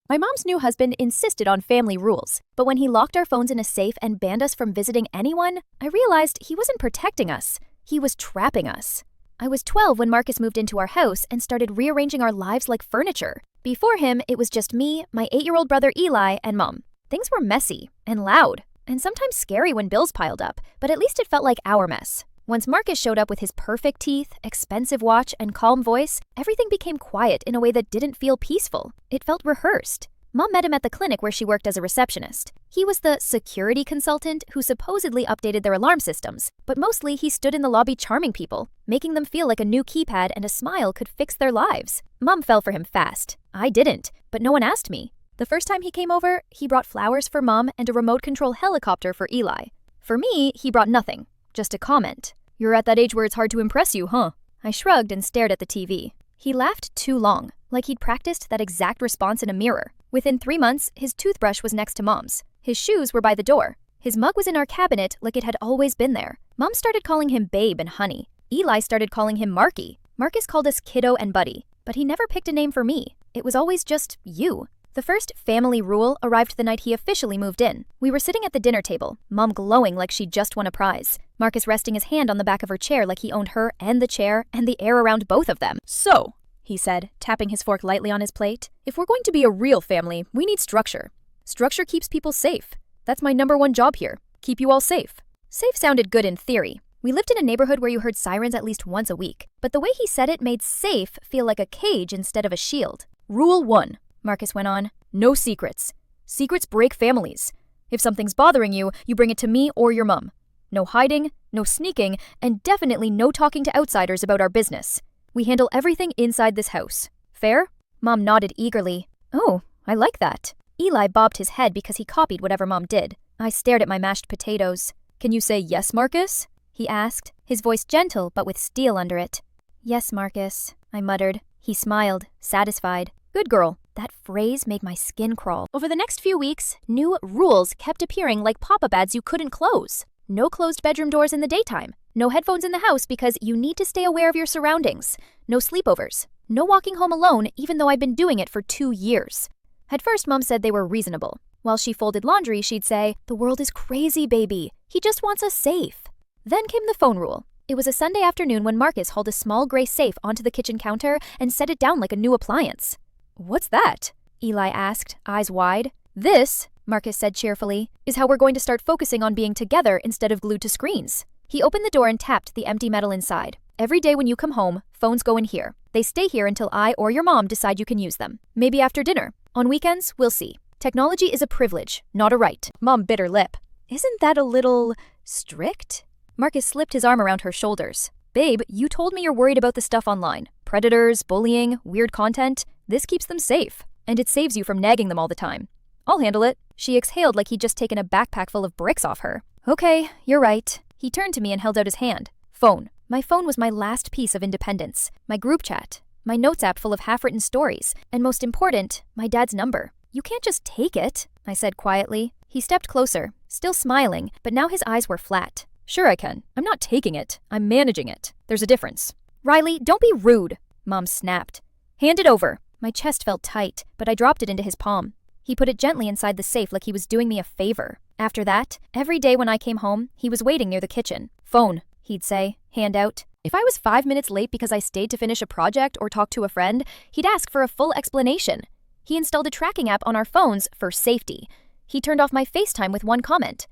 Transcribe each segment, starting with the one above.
My mom's new husband insisted on family rules, but when he locked our phones in a safe and banned us from visiting anyone, I realized he wasn't protecting us. He was trapping us. I was 12 when Marcus moved into our house and started rearranging our lives like furniture. Before him, it was just me, my 8-year-old brother Eli, and Mom. Things were messy and loud, and sometimes scary when bills piled up, but at least it felt like our mess. Once Marcus showed up with his perfect teeth, expensive watch, and calm voice, everything became quiet in a way that didn't feel peaceful. It felt rehearsed. Mom met him at the clinic where she worked as a receptionist. He was the security consultant who supposedly updated their alarm systems, but mostly he stood in the lobby charming people, making them feel like a new keypad and a smile could fix their lives. Mom fell for him fast. I didn't, but no one asked me. The first time he came over, he brought flowers for Mom and a remote control helicopter for Eli. For me, he brought nothing. Just a comment. "You're at that age where it's hard to impress you, huh?" I shrugged and stared at the TV. He laughed too long, like he'd practiced that exact response in a mirror. Within 3 months, his toothbrush was next to Mom's. His shoes were by the door. His mug was in our cabinet like it had always been there. Mom started calling him Babe and Honey. Eli started calling him Marky. Marcus called us Kiddo and Buddy, but he never picked a name for me. It was always just you. The first family rule arrived the night he officially moved in. We were sitting at the dinner table, Mom glowing like she'd just won a prize, Marcus resting his hand on the back of her chair like he owned her and the chair and the air around both of them. "So," he said, tapping his fork lightly on his plate, "if we're going to be a real family, we need structure. Structure keeps people safe. That's my #1 job here. Keep you all safe." Safe sounded good in theory. We lived in a neighborhood where you heard sirens at least once a week, but the way he said it made safe feel like a cage instead of a shield. "Rule 1, Marcus went on. "No secrets. Secrets break families. If something's bothering you, you bring it to me or your mom. No hiding, no sneaking, and definitely no talking to outsiders about our business. We handle everything inside this house. Fair?" Mom nodded eagerly. "Oh, I like that." Eli bobbed his head because he copied whatever Mom did. I stared at my mashed potatoes. "Can you say yes, Marcus?" he asked, his voice gentle but with steel under it. "Yes, Marcus," I muttered. He smiled, satisfied. "Good girl." That phrase made my skin crawl. Over the next few weeks, new rules kept appearing like pop-up ads you couldn't close. No closed bedroom doors in the daytime. No headphones in the house because you need to stay aware of your surroundings. No sleepovers. No walking home alone even though I'd been doing it for 2 years. At first, Mom said they were reasonable. While she folded laundry, she'd say, "The world is crazy, baby. He just wants us safe." Then came the phone rule. It was a Sunday afternoon when Marcus hauled a small gray safe onto the kitchen counter and set it down like a new appliance. "What's that?" Eli asked, eyes wide. "This," Marcus said cheerfully, "is how we're going to start focusing on being together instead of glued to screens." He opened the door and tapped the empty metal inside. "Every day when you come home, phones go in here. They stay here until I or your mom decide you can use them. Maybe after dinner. On weekends, we'll see. Technology is a privilege, not a right." Mom bit her lip. "Isn't that a little strict?" Marcus slipped his arm around her shoulders. "Babe, you told me you're worried about the stuff online. Predators, bullying, weird content. This keeps them safe, and it saves you from nagging them all the time. I'll handle it." She exhaled like he'd just taken a backpack full of bricks off her. "Okay, you're right." He turned to me and held out his hand. "Phone." My phone was my last piece of independence. My group chat. My notes app full of half-written stories. And most important, my dad's number. "You can't just take it," I said quietly. He stepped closer, still smiling, but now his eyes were flat. "Sure I can. I'm not taking it. I'm managing it. There's a difference." "Riley, don't be rude," Mom snapped. "Hand it over." My chest felt tight, but I dropped it into his palm. He put it gently inside the safe like he was doing me a favor. After that, every day when I came home, he was waiting near the kitchen. "Phone," he'd say, hand out. If I was 5 minutes late because I stayed to finish a project or talk to a friend, he'd ask for a full explanation. He installed a tracking app on our phones for safety. He turned off my FaceTime with one comment.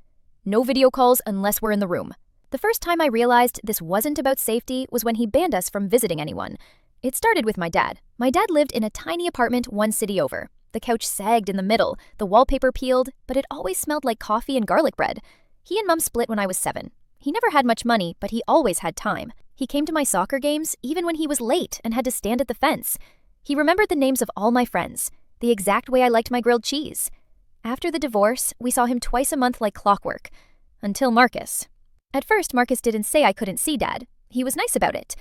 "No video calls unless we're in the room." The first time I realized this wasn't about safety was when he banned us from visiting anyone. It started with my dad. My dad lived in a tiny apartment 1 city over. The couch sagged in the middle, the wallpaper peeled, but it always smelled like coffee and garlic bread. He and Mom split when I was 7. He never had much money, but he always had time. He came to my soccer games even when he was late and had to stand at the fence. He remembered the names of all my friends, the exact way I liked my grilled cheese. After the divorce, we saw him twice a month like clockwork. Until Marcus. At first, Marcus didn't say I couldn't see Dad. He was nice about it.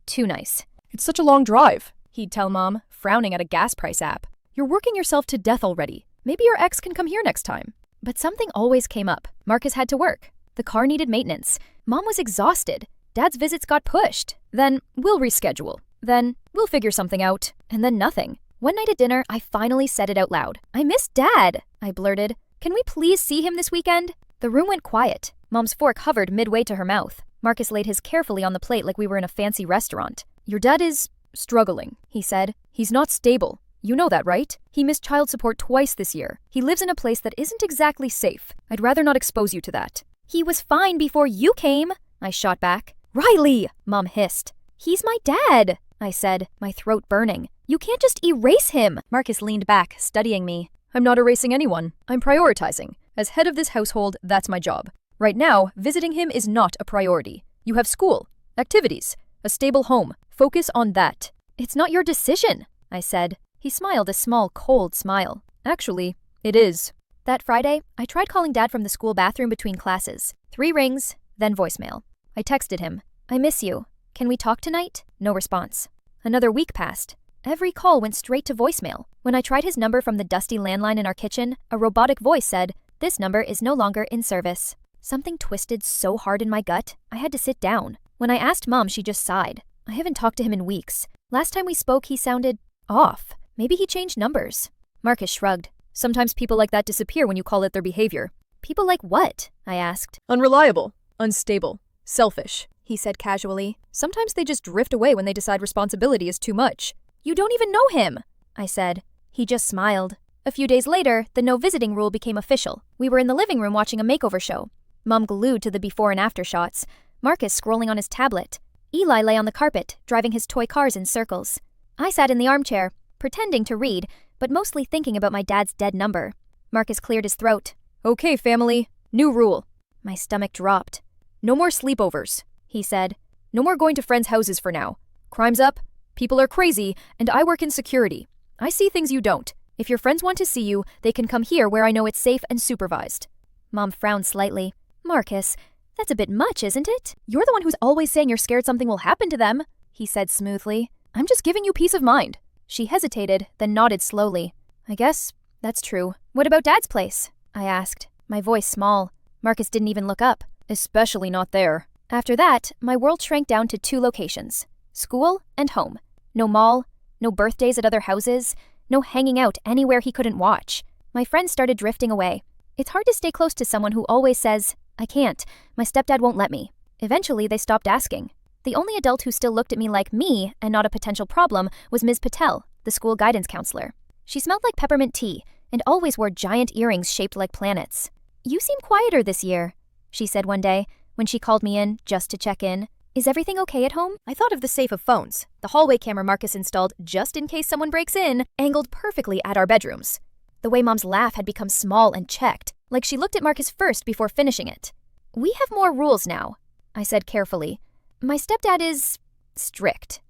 Too nice. "It's such a long drive," he'd tell Mom, frowning at a gas price app. "You're working yourself to death already. Maybe your ex can come here next time." But something always came up. Marcus had to work. The car needed maintenance. Mom was exhausted. Dad's visits got pushed. Then, "We'll reschedule." Then, "We'll figure something out." And then nothing. One night at dinner, I finally said it out loud. "I miss Dad," I blurted. "Can we please see him this weekend?" The room went quiet. Mom's fork hovered midway to her mouth. Marcus laid his carefully on the plate like we were in a fancy restaurant. "Your dad is struggling," he said. "He's not stable. You know that, right? He missed child support twice this year. He lives in a place that isn't exactly safe. I'd rather not expose you to that." "He was fine before you came," I shot back. "Riley!" Mom hissed. "He's my dad," I said, my throat burning. "You can't just erase him." Marcus leaned back, studying me. "I'm not erasing anyone. I'm prioritizing. As head of this household, that's my job. Right now, visiting him is not a priority. You have school, activities, a stable home. Focus on that." "It's not your decision," I said. He smiled a small, cold smile. "Actually, it is." That Friday, I tried calling Dad from the school bathroom between classes. 3 rings, then voicemail. I texted him, "I miss you. Can we talk tonight?" No response. Another week passed. Every call went straight to voicemail. When I tried his number from the dusty landline in our kitchen, a robotic voice said, "This number is no longer in service." Something twisted so hard in my gut, I had to sit down. When I asked Mom, she just sighed. I haven't talked to him in weeks. Last time we spoke, he sounded off. Maybe he changed numbers. Marcus shrugged. "Sometimes people like that disappear when you call it their behavior." "People like what?" I asked. "Unreliable, unstable, selfish," he said casually. "Sometimes they just drift away when they decide responsibility is too much." "You don't even know him," I said. He just smiled. A few days later, the no visiting rule became official. We were in the living room watching a makeover show. Mom glued to the before and after shots. Marcus scrolling on his tablet. Eli lay on the carpet, driving his toy cars in circles. I sat in the armchair, pretending to read, but mostly thinking about my dad's dead number. Marcus cleared his throat. "Okay, family. New rule." My stomach dropped. "No more sleepovers," he said. "No more going to friends' houses for now. Crime's up, people are crazy, and I work in security. I see things you don't. If your friends want to see you, they can come here where I know it's safe and supervised." Mom frowned slightly. "Marcus, that's a bit much, isn't it? You're the one who's always saying you're scared something will happen to them," he said smoothly. "I'm just giving you peace of mind." She hesitated, then nodded slowly. "I guess that's true. What about Dad's place?" I asked, my voice small. Marcus didn't even look up. "Especially not there." After that, my world shrank down to 2 locations. School and home. No mall, no birthdays at other houses, no hanging out anywhere he couldn't watch. My friends started drifting away. It's hard to stay close to someone who always says, "I can't. My stepdad won't let me." Eventually, they stopped asking. The only adult who still looked at me like me and not a potential problem was Ms. Patel, the school guidance counselor. She smelled like peppermint tea and always wore giant earrings shaped like planets. "You seem quieter this year," she said one day when she called me in just to check in. "Is everything okay at home?" I thought of the safe of phones. The hallway camera Marcus installed just in case someone breaks in, angled perfectly at our bedrooms. The way Mom's laugh had become small and checked, like she looked at Marcus first before finishing it. "We have more rules now," I said carefully. "My stepdad is strict."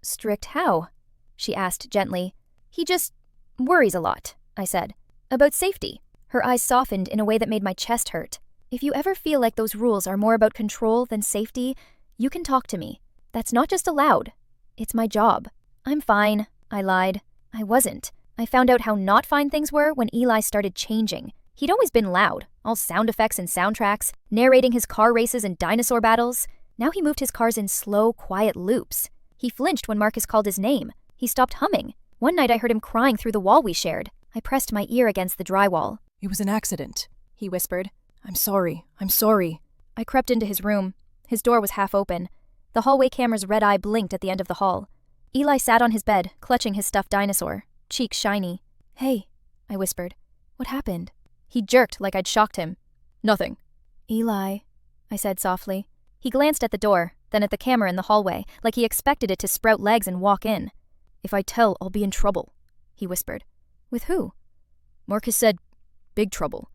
"Strict how?" she asked gently. "He just worries a lot," I said. "About safety." Her eyes softened in a way that made my chest hurt. "If you ever feel like those rules are more about control than safety, you can talk to me. That's not just allowed. It's my job." "I'm fine," I lied. I wasn't. I found out how not fine things were when Eli started changing. He'd always been loud, all sound effects and soundtracks, narrating his car races and dinosaur battles. Now he moved his cars in slow, quiet loops. He flinched when Marcus called his name. He stopped humming. One night I heard him crying through the wall we shared. I pressed my ear against the drywall. "It was an accident," he whispered. I'm sorry. I crept into his room. His door was half open. The hallway camera's red eye blinked at the end of the hall. Eli sat on his bed, clutching his stuffed dinosaur, cheeks shiny. "Hey," I whispered. "What happened?" He jerked like I'd shocked him. "Nothing." "Eli," I said softly. He glanced at the door, then at the camera in the hallway, like he expected it to sprout legs and walk in. "If I tell, I'll be in trouble," he whispered. "With who?" Marcus said, "Big trouble.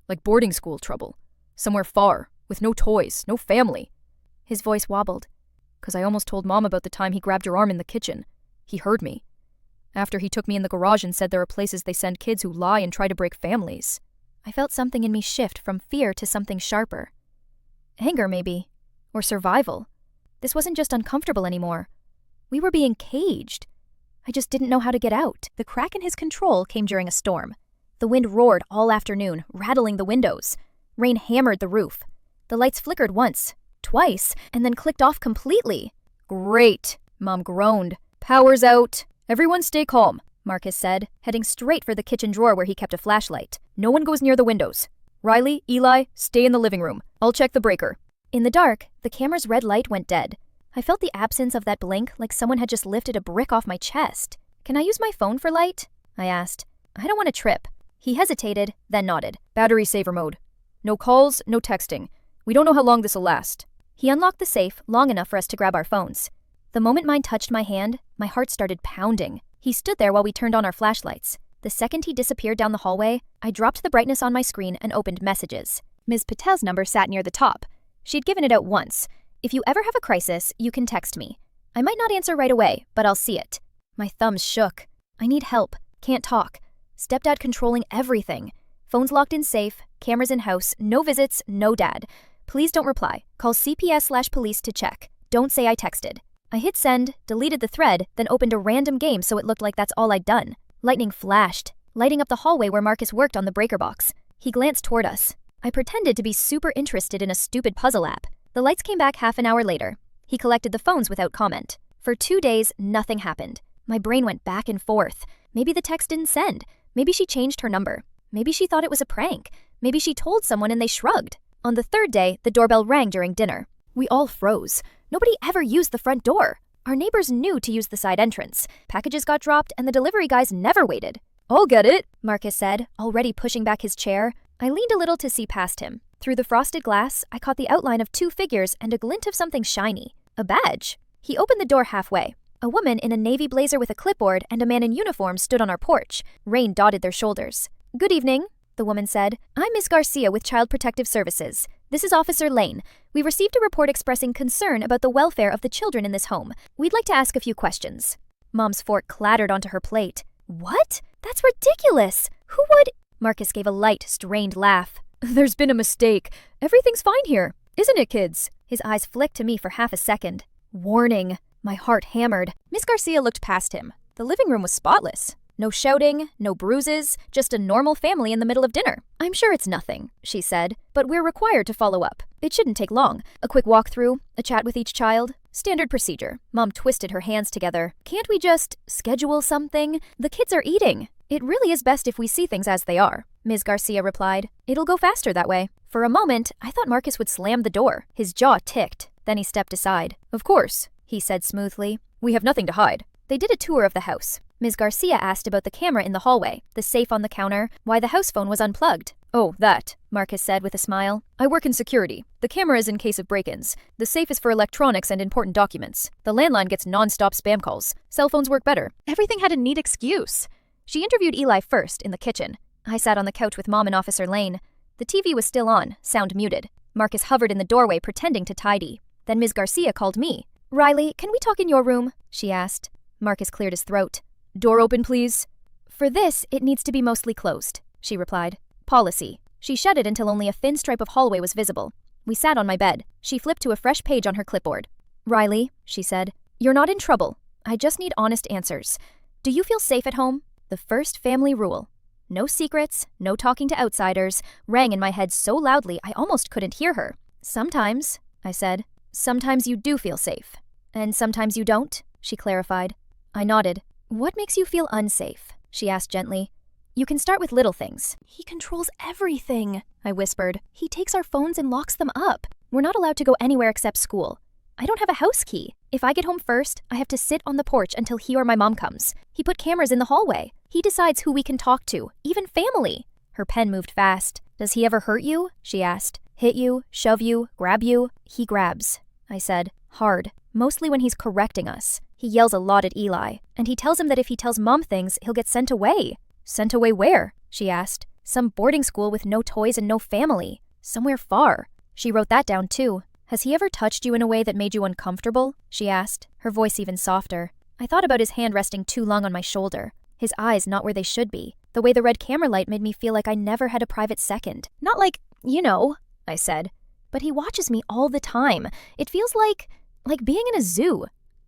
Like boarding school trouble. Somewhere far, with no toys, no family." His voice wobbled. "'Cause I almost told Mom about the time he grabbed your arm in the kitchen. He heard me. After he took me in the garage and said there are places they send kids who lie and try to break families." I felt something in me shift from fear to something sharper. Anger, maybe. Or survival. This wasn't just uncomfortable anymore. We were being caged. I just didn't know how to get out. The crack in his control came during a storm. The wind roared all afternoon, rattling the windows. Rain hammered the roof. The lights flickered once, twice, and then clicked off completely. "Great," Mom groaned. "Power's out. Everyone stay calm. Marcus said, heading straight for the kitchen drawer where he kept a flashlight. No one goes near the windows. Riley, Eli, stay in the living room. I'll check the breaker. In the dark, the camera's red light went dead. I felt the absence of that blink like someone had just lifted a brick off my chest. Can I use my phone for light? I asked. I don't want to trip. He hesitated, then nodded. Battery saver mode. No calls, no texting. We don't know how long this'll last. He unlocked the safe long enough for us to grab our phones. The moment mine touched my hand, my heart started pounding. He stood there while we turned on our flashlights. The second he disappeared down the hallway, I dropped the brightness on my screen and opened messages. Ms. Patel's number sat near the top. She'd given it out once. If you ever have a crisis, you can text me. I might not answer right away, but I'll see it. My thumbs shook. I need help. Can't talk. Stepdad controlling everything. Phones locked in safe, cameras in house, no visits, no dad. Please don't reply. Call CPS/police to check. Don't say I texted. I hit send, deleted the thread, then opened a random game so it looked like that's all I'd done. Lightning flashed, lighting up the hallway where Marcus worked on the breaker box. He glanced toward us. I pretended to be super interested in a stupid puzzle app. The lights came back half an hour later. He collected the phones without comment. For 2 days, nothing happened. My brain went back and forth. Maybe the text didn't send. Maybe she changed her number. Maybe she thought it was a prank. Maybe she told someone and they shrugged. On the third day, the doorbell rang during dinner. We all froze. Nobody ever used the front door. Our neighbors knew to use the side entrance. Packages got dropped and the delivery guys never waited. I'll get it, Marcus said, already pushing back his chair. I leaned a little to see past him. Through the frosted glass, I caught the outline of 2 figures and a glint of something shiny. A badge. He opened the door halfway. A woman in a navy blazer with a clipboard and a man in uniform stood on our porch. Rain dotted their shoulders. Good evening, the woman said. I'm Miss Garcia with Child Protective Services. This is Officer Lane. We received a report expressing concern about the welfare of the children in this home. We'd like to ask a few questions. Mom's fork clattered onto her plate. What? That's ridiculous. Who would? Marcus gave a light, strained laugh. There's been a mistake. Everything's fine here. Isn't it, kids? His eyes flicked to me for half a second. Warning. My heart hammered. Miss Garcia looked past him. The living room was spotless. No shouting, no bruises, just a normal family in the middle of dinner. I'm sure it's nothing, she said, but we're required to follow up. It shouldn't take long. A quick walkthrough, a chat with each child. Standard procedure. Mom twisted her hands together. Can't we just schedule something? The kids are eating. It really is best if we see things as they are, Ms. Garcia replied. It'll go faster that way. For a moment, I thought Marcus would slam the door. His jaw ticked. Then he stepped aside. Of course, he said smoothly. We have nothing to hide. They did a tour of the house. Ms. Garcia asked about the camera in the hallway, the safe on the counter, why the house phone was unplugged. Oh, that, Marcus said with a smile. I work in security. The camera is in case of break-ins. The safe is for electronics and important documents. The landline gets non-stop spam calls. Cell phones work better. Everything had a neat excuse. She interviewed Eli first in the kitchen. I sat on the couch with Mom and Officer Lane. The TV was still on, sound muted. Marcus hovered in the doorway pretending to tidy. Then Ms. Garcia called me. Riley, can we talk in your room? She asked. Marcus cleared his throat. Door open, please. For this, it needs to be mostly closed, she replied. Policy. She shut it until only a thin stripe of hallway was visible. We sat on my bed. She flipped to a fresh page on her clipboard. Riley, she said, you're not in trouble. I just need honest answers. Do you feel safe at home? The first family rule. No secrets, no talking to outsiders, rang in my head so loudly I almost couldn't hear her. Sometimes, I said. Sometimes you do feel safe. And sometimes you don't, she clarified. I nodded. What makes you feel unsafe? She asked gently. You can start with little things. He controls everything, I whispered. He takes our phones and locks them up. We're not allowed to go anywhere except school. I don't have a house key. If I get home first, I have to sit on the porch until he or my mom comes. He put cameras in the hallway. He decides who we can talk to, even family. Her pen moved fast. Does he ever hurt you? She asked. Hit you, shove you, grab you? He grabs, I said. Hard. Mostly when he's correcting us. He yells a lot at Eli, and he tells him that if he tells Mom things, he'll get sent away. Sent away where? She asked. Some boarding school with no toys and no family. Somewhere far. She wrote that down too. Has he ever touched you in a way that made you uncomfortable? She asked, her voice even softer. I thought about his hand resting too long on my shoulder. His eyes not where they should be. The way the red camera light made me feel like I never had a private second. Not like, you know, I said. But he watches me all the time. It feels like being in a zoo.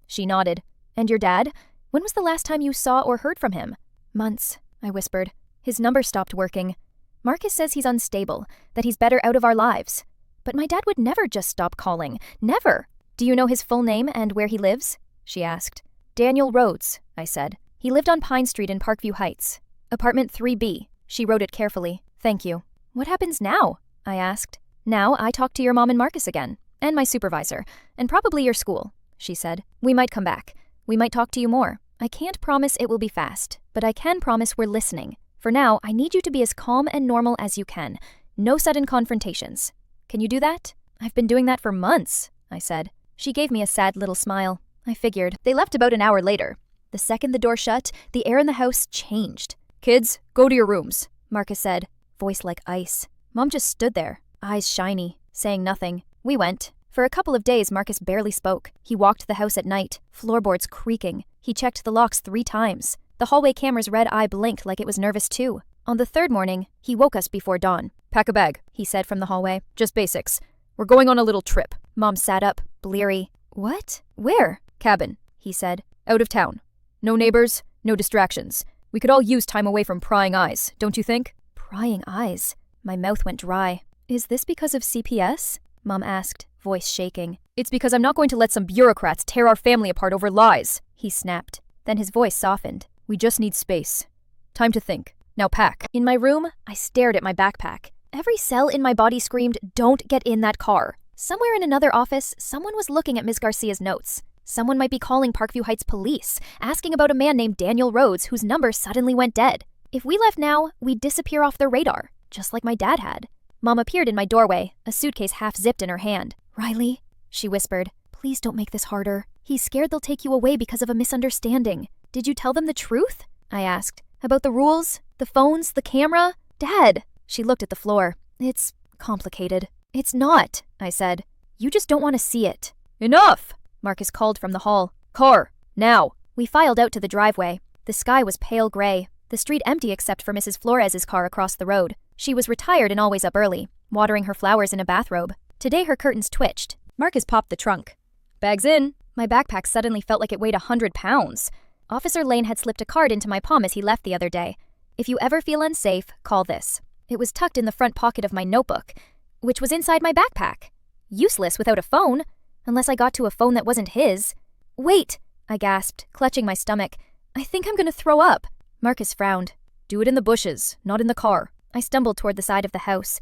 She nodded. And your dad? When was the last time you saw or heard from him? Months, I whispered. His number stopped working. Marcus says he's unstable, that he's better out of our lives. But my dad would never just stop calling. Never. Do you know his full name and where he lives? She asked. Daniel Rhodes, I said. He lived on Pine Street in Parkview Heights. Apartment 3B. She wrote it carefully. Thank you. What happens now? I asked. Now I talk to your mom and Marcus again. And my supervisor. And probably your school, she said. We might come back. We might talk to you more. I can't promise it will be fast, but I can promise we're listening. For now, I need you to be as calm and normal as you can. No sudden confrontations. Can you do that? I've been doing that for months, I said. She gave me a sad little smile. I figured. They left about an hour later. The second the door shut, the air in the house changed. Kids, go to your rooms, Marcus said, voice like ice. Mom just stood there, eyes shiny, saying nothing. We went. For a couple of days, Marcus barely spoke. He walked the house at night, floorboards creaking. He checked the locks 3 times. The hallway camera's red eye blinked like it was nervous too. On the 3rd morning, he woke us before dawn. Pack a bag, he said from the hallway. Just basics. We're going on a little trip. Mom sat up, bleary. What? Where? Cabin, he said. Out of town. No neighbors, no distractions. We could all use time away from prying eyes, don't you think? Prying eyes? My mouth went dry. Is this because of CPS? Mom asked, voice shaking. It's because I'm not going to let some bureaucrats tear our family apart over lies, he snapped. Then his voice softened. We just need space. Time to think. Now pack. In my room, I stared at my backpack. Every cell in my body screamed, don't get in that car. Somewhere in another office, someone was looking at Ms. Garcia's notes. Someone might be calling Parkview Heights police, asking about a man named Daniel Rhodes whose number suddenly went dead. If we left now, we'd disappear off their radar, just like my dad had. Mom appeared in my doorway, a suitcase half-zipped in her hand. Riley, she whispered, please don't make this harder. He's scared they'll take you away because of a misunderstanding. Did you tell them the truth? I asked. About the rules? The phones? The camera? Dad! She looked at the floor. It's complicated. It's not, I said. You just don't want to see it. Enough! Marcus called from the hall. Car! Now! We filed out to the driveway. The sky was pale gray. The street empty except for Mrs. Flores's car across the road. She was retired and always up early, watering her flowers in a bathrobe. Today her curtains twitched. Marcus popped the trunk. Bags in. My backpack suddenly felt like it weighed 100 pounds. Officer Lane had slipped a card into my palm as he left the other day. If you ever feel unsafe, call this. It was tucked in the front pocket of my notebook, which was inside my backpack. Useless without a phone, unless I got to a phone that wasn't his. Wait, I gasped, clutching my stomach. I think I'm gonna throw up. Marcus frowned. Do it in the bushes, not in the car. I stumbled toward the side of the house.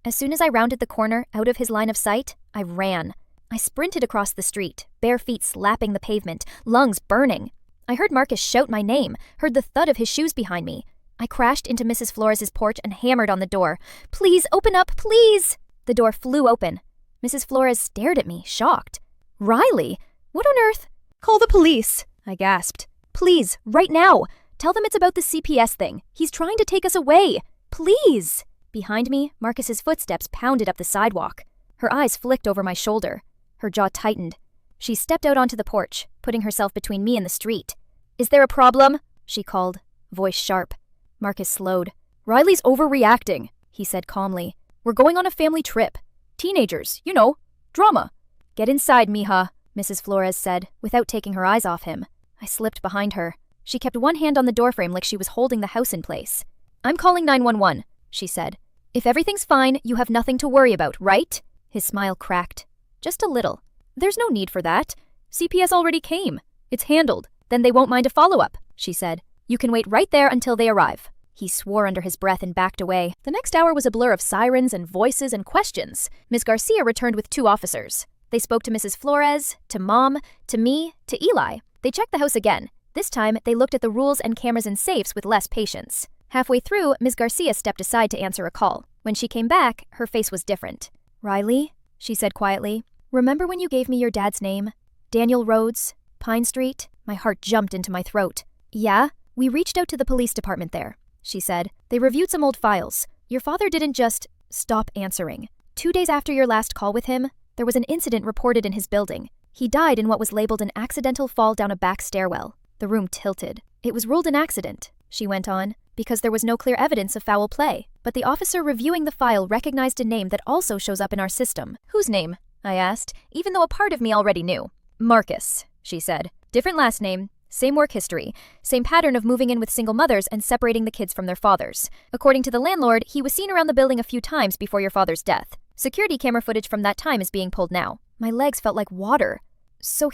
As soon as I rounded the corner, out of his line of sight, I ran. I sprinted across the street, bare feet slapping the pavement, lungs burning. I heard Marcus shout my name, heard the thud of his shoes behind me. I crashed into Mrs. Flores's porch and hammered on the door. Please, open up, please! The door flew open. Mrs. Flores stared at me, shocked. Riley? What on earth? Call the police, I gasped. Please, right now. Tell them it's about the CPS thing. He's trying to take us away. Please! Behind me, Marcus's footsteps pounded up the sidewalk. Her eyes flicked over my shoulder. Her jaw tightened. She stepped out onto the porch, putting herself between me and the street. Is there a problem? She called, voice sharp. Marcus slowed. Riley's overreacting, he said calmly. We're going on a family trip. Teenagers, you know, drama. Get inside, mija, Mrs. Flores said, without taking her eyes off him. I slipped behind her. She kept one hand on the doorframe like she was holding the house in place. I'm calling 911, she said. If everything's fine, you have nothing to worry about, right? His smile cracked. Just a little. There's no need for that. CPS already came. It's handled. Then they won't mind a follow-up, she said. You can wait right there until they arrive. He swore under his breath and backed away. The next hour was a blur of sirens and voices and questions. Ms. Garcia returned with 2 officers. They spoke to Mrs. Flores, to Mom, to me, to Eli. They checked the house again. This time, they looked at the rules and cameras and safes with less patience. Halfway through, Ms. Garcia stepped aside to answer a call. When she came back, her face was different. Riley, she said quietly, remember when you gave me your dad's name? Daniel Rhodes, Pine Street? My heart jumped into my throat. Yeah? We reached out to the police department there, she said. They reviewed some old files. Your father didn't just stop answering. 2 days after your last call with him, there was an incident reported in his building. He died in what was labeled an accidental fall down a back stairwell. The room tilted. It was ruled an accident, she went on, because there was no clear evidence of foul play. But the officer reviewing the file recognized a name that also shows up in our system. Whose name? I asked, even though a part of me already knew. Marcus, she said. Different last name, same work history, same pattern of moving in with single mothers and separating the kids from their fathers. According to the landlord, he was seen around the building a few times before your father's death. Security camera footage from that time is being pulled now. My legs felt like water. So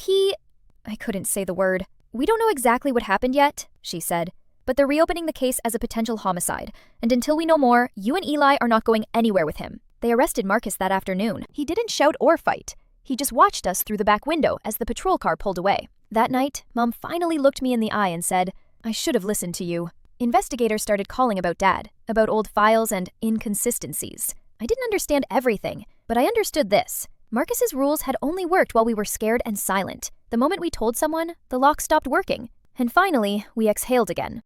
I couldn't say the word. We don't know exactly what happened yet, she said, but they're reopening the case as a potential homicide, and until we know more, you and Eli are not going anywhere with him. They arrested Marcus that afternoon. He didn't shout or fight. He just watched us through the back window as the patrol car pulled away. That night, Mom finally looked me in the eye and said, "I should have listened to you." Investigators started calling about Dad, about old files and inconsistencies. I didn't understand everything, but I understood this. Marcus's rules had only worked while we were scared and silent. The moment we told someone, the lock stopped working. And finally, we exhaled again.